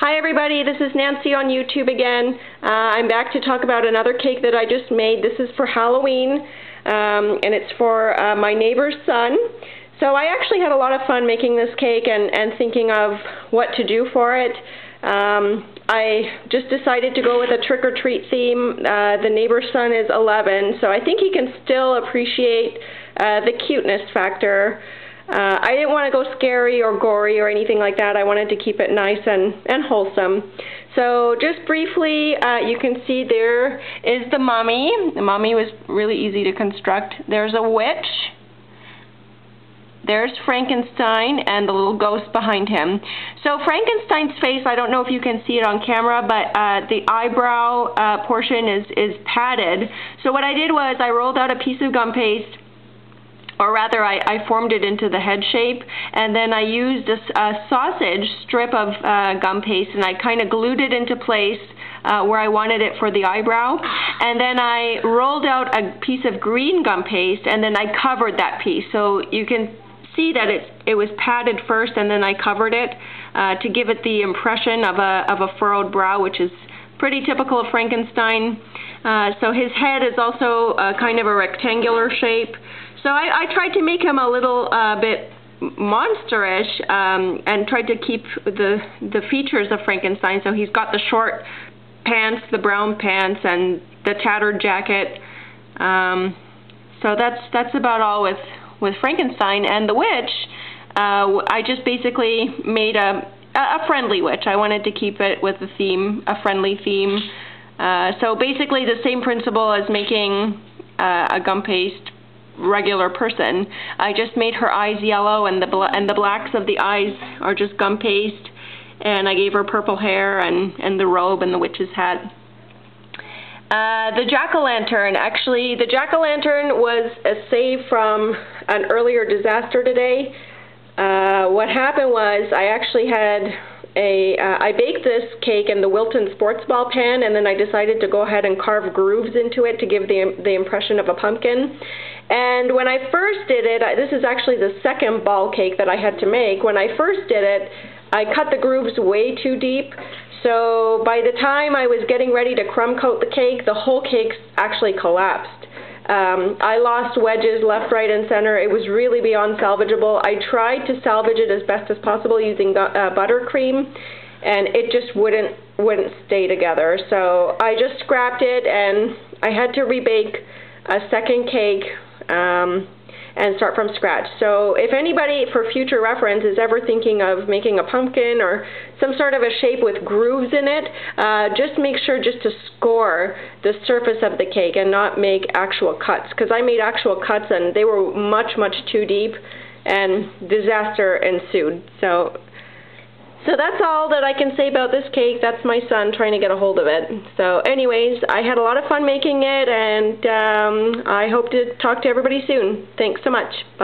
Hi everybody, this is Nancy on YouTube again. I'm back to talk about another cake that I just made. This is for Halloween, and it's for my neighbor's son. So I actually had a lot of fun making this cake and thinking of what to do for it. I just decided to go with a trick-or-treat theme. The neighbor's son is 11, so I think he can still appreciate the cuteness factor. I didn't want to go scary or gory or anything like that. I wanted to keep it nice and wholesome. So just briefly, you can see there is the mummy. The mummy was really easy to construct. There's a witch. There's Frankenstein and the little ghost behind him. So Frankenstein's face, I don't know if you can see it on camera, but the eyebrow portion is padded. So what I did was I rolled out a piece of gum paste, or rather I formed it into the head shape, and then I used a sausage strip of gum paste, and I kind of glued it into place where I wanted it for the eyebrow, and then I rolled out a piece of green gum paste, and then I covered that piece. So you can see that it was padded first, and then I covered it to give it the impression of a furrowed brow, which is pretty typical of Frankenstein. So his head is also kind of a rectangular shape. So I tried to make him a little bit monsterish and tried to keep the features of Frankenstein. So he's got the short pants, the brown pants, and the tattered jacket. So that's about all with Frankenstein. And the witch, I just basically made a friendly witch. I wanted to keep it with a theme, a friendly theme. So basically the same principle as making a gum paste regular person. I just made her eyes yellow, and the blacks of the eyes are just gum paste, and I gave her purple hair and the robe and the witch's hat. The jack-o'-lantern, actually, the jack-o'-lantern was a save from an earlier disaster today. What happened was I actually had I baked this cake in the Wilton sports ball pan, and then I decided to go ahead and carve grooves into it to give the impression of a pumpkin. And when I first did it, this is actually the second ball cake that I had to make. When I first did it, I cut the grooves way too deep. So by the time I was getting ready to crumb coat the cake, the whole cake actually collapsed. I lost wedges left, right, and center. It was really beyond salvageable. I tried to salvage it as best as possible using buttercream, and it just wouldn't stay together. So I just scrapped it, and I had to rebake a second cake and start from scratch. So if anybody, for future reference, is ever thinking of making a pumpkin or some sort of a shape with grooves in it, just make sure just to score the surface of the cake and not make actual cuts, because I made actual cuts and they were much, much too deep, and disaster ensued. So that's all that I can say about this cake. That's my son trying to get a hold of it. So anyways, I had a lot of fun making it, and I hope to talk to everybody soon. Thanks so much. Bye.